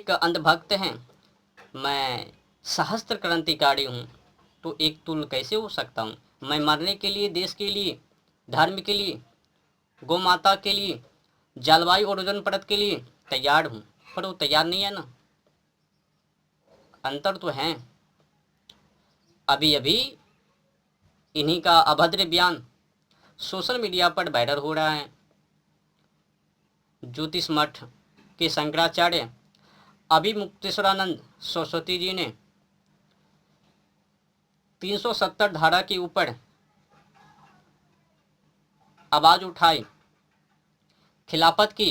एक अंधभक्त हैं, मैं सहस्त्र क्रांतिकारी हूँ, तो एक तुल कैसे हो सकता हूँ। मैं मरने के लिए, देश के लिए, धर्म के लिए, गौ माता के लिए, जलवायु और ओजोन परत के लिए तैयार हूँ, पर वो तैयार नहीं है ना। अंतर तो है। अभी अभी इन्हीं का अभद्र बयान सोशल मीडिया पर वायरल हो रहा है। ज्योतिष मठ के शंकराचार्य अभिमुक्तेश्वरानंद सरस्वती जी ने 370 धारा के ऊपर आवाज उठाई, खिलाफत की।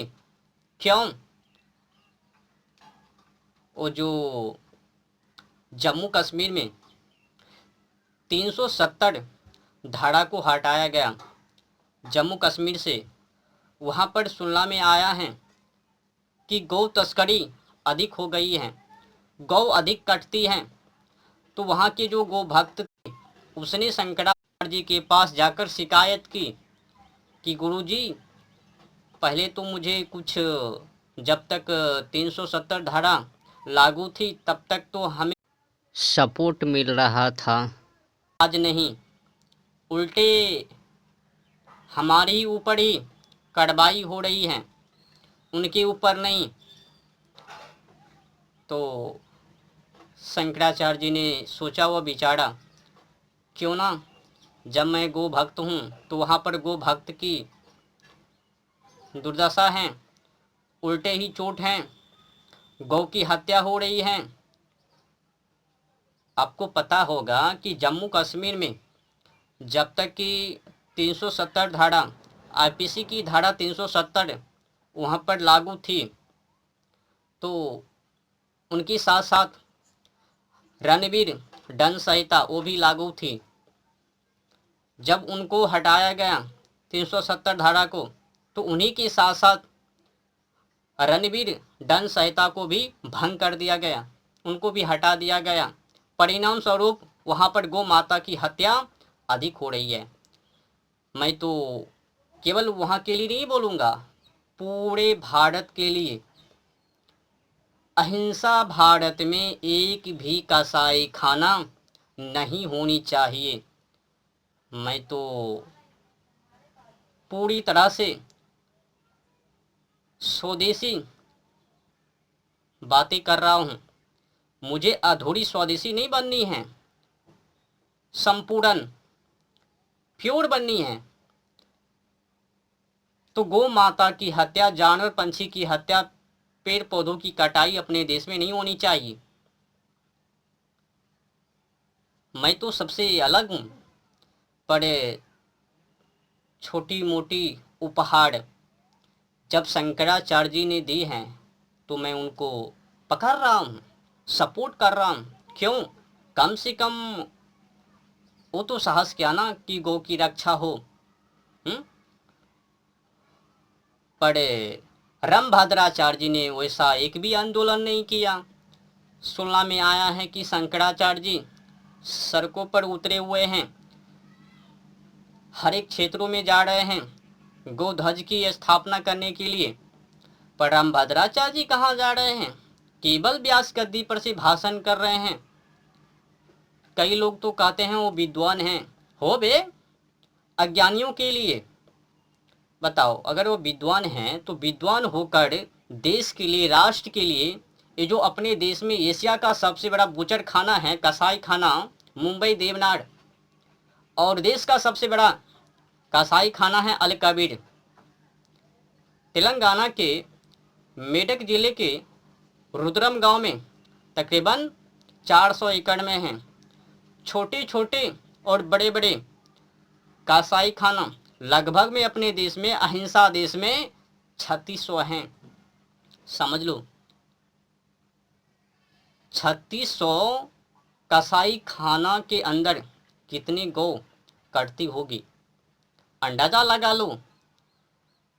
क्यों? वो जो जम्मू कश्मीर में 370 धारा को हटाया गया जम्मू कश्मीर से, वहाँ पर सुनना में आया है कि गौ तस्करी अधिक हो गई है, गौ अधिक कटती हैं। तो वहाँ के जो गौ भक्त थे, उसने शंकराचार्य जी के पास जाकर शिकायत की कि गुरुजी, पहले तो मुझे कुछ, जब तक 370 धारा लागू थी तब तक तो हमें सपोर्ट मिल रहा था, आज नहीं, उल्टे हमारे ही ऊपर ही कार्रवाई हो रही है, उनके ऊपर नहीं। तो शंकराचार्य जी ने सोचा व विचारा, क्यों ना, जब मैं गो भक्त हूँ तो वहाँ पर गो भक्त की दुर्दशा है, उल्टे ही चोट हैं, गौ की हत्या हो रही है। आपको पता होगा कि जम्मू कश्मीर में जब तक कि 370 धारा, आईपीसी की धारा 370 वहाँ पर लागू थी, तो उनकी साथ साथ रणवीर दंड संहिता वो भी लागू थी। जब उनको हटाया गया 370 धारा को, तो उन्हीं के साथ साथ रणवीर दंड संहिता को भी भंग कर दिया गया, उनको भी हटा दिया गया। परिणाम स्वरूप वहाँ पर गौ माता की हत्या अधिक हो रही है। मैं तो केवल वहाँ के लिए नहीं बोलूँगा, पूरे भारत के लिए। अहिंसा भारत में एक भी कसाई खाना नहीं होनी चाहिए। मैं तो पूरी तरह से स्वदेशी बातें कर रहा हूँ। मुझे अधूरी स्वदेशी नहीं बननी है, संपूर्ण प्योर बननी है। तो गौ माता की हत्या, जानवर पंछी की हत्या, पेड़ पौधों की कटाई अपने देश में नहीं होनी चाहिए। मैं तो सबसे अलग हूँ, पर छोटी मोटी उपहार जब शंकराचार्य जी ने दी हैं तो मैं उनको पकड़ रहा हूँ, सपोर्ट कर रहा हूँ। क्यों? कम से कम वो तो साहस किया ना कि गौ की रक्षा हो। पर रामभद्राचार्य जी ने वैसा एक भी आंदोलन नहीं किया। सुनना में आया है कि शंकराचार्य जी सड़कों पर उतरे हुए हैं, हर एक क्षेत्रों में जा रहे हैं गौ ध्वज की स्थापना करने के लिए। पर रामभद्राचार्य जी कहाँ जा रहे हैं? केवल व्यास गद्दी पर से भाषण कर रहे हैं। कई लोग तो कहते हैं वो विद्वान हैं। हो बे, अज्ञानियों के लिए बताओ, अगर वो विद्वान हैं तो विद्वान होकर देश के लिए, राष्ट्र के लिए, ये जो अपने देश में एशिया का सबसे बड़ा बुचर खाना है, कसाई खाना, मुंबई देवनार, और देश का सबसे बड़ा कसाई खाना है अल कबीर, तेलंगाना के मेडक जिले के रुद्रम गांव में तकरीबन 400 एकड़ में हैं। छोटे छोटे और बड़े बड़े कसाई खाना लगभग में अपने देश में, अहिंसा देश में 3600 हैं। समझ लो, 3600 कसाई खाना के अंदर कितनी गौ कटती होगी, अंदाजा लगा लो।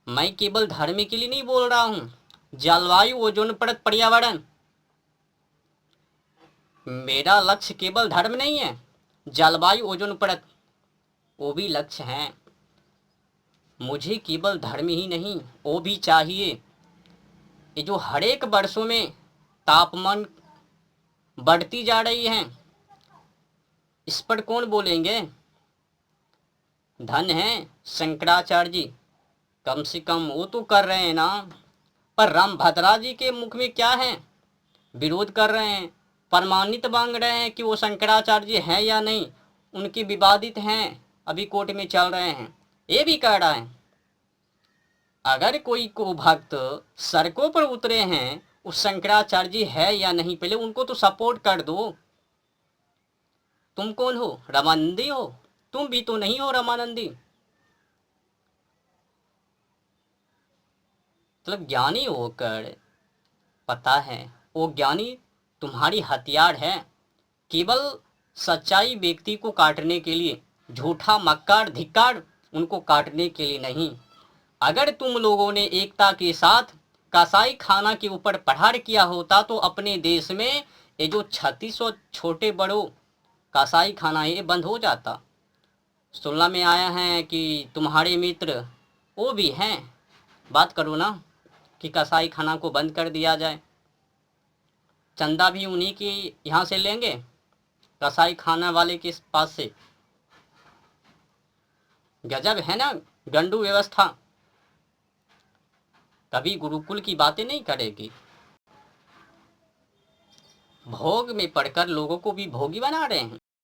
मैं केवल धर्म के लिए नहीं बोल रहा हूँ, जलवायु, ओजोन परत, पर्यावरण, मेरा लक्ष्य केवल धर्म नहीं है, जलवायु, ओजोन परत वो भी लक्ष्य हैं। मुझे केवल धर्म ही नहीं, वो भी चाहिए। ये जो हर एक वर्षों में तापमान बढ़ती जा रही है, इस पर कौन बोलेंगे? धन है शंकराचार्य जी, कम से कम वो तो कर रहे हैं ना। पर रामभद्रा जी के मुख में क्या है? विरोध कर रहे हैं, प्रमाणित मांग रहे हैं कि वो शंकराचार्य जी हैं या नहीं, उनकी विवादित हैं, अभी कोर्ट में चल रहे हैं। ये भी कह रहा है अगर कोई को भक्त सड़कों पर उतरे हैं, उस शंकराचार्य जी है या नहीं, पहले उनको तो सपोर्ट कर दो। तुम कौन हो? रामानंदी हो? तुम भी तो नहीं हो रामानंदी। मतलब ज्ञानी होकर पता है वो ज्ञानी तुम्हारी हथियार है, केवल सच्चाई व्यक्ति को काटने के लिए, झूठा मक्कार धिक्कार उनको काटने के लिए नहीं। अगर तुम लोगों ने एकता के साथ कसाई खाना के ऊपर प्रहार किया होता तो अपने देश में ये जो 3600 छोटे बड़ों कसाई खाना ये बंद हो जाता। सुनने में आया है कि तुम्हारे मित्र वो भी हैं, बात करो ना कि कसाई खाना को बंद कर दिया जाए। चंदा भी उन्हीं की यहाँ से लेंगे, कसाई खाना वाले के पास से। गजब है ना गंडू व्यवस्था, कभी गुरुकुल की बातें नहीं करेगी। भोग में पड़कर लोगों को भी भोगी बना रहे हैं।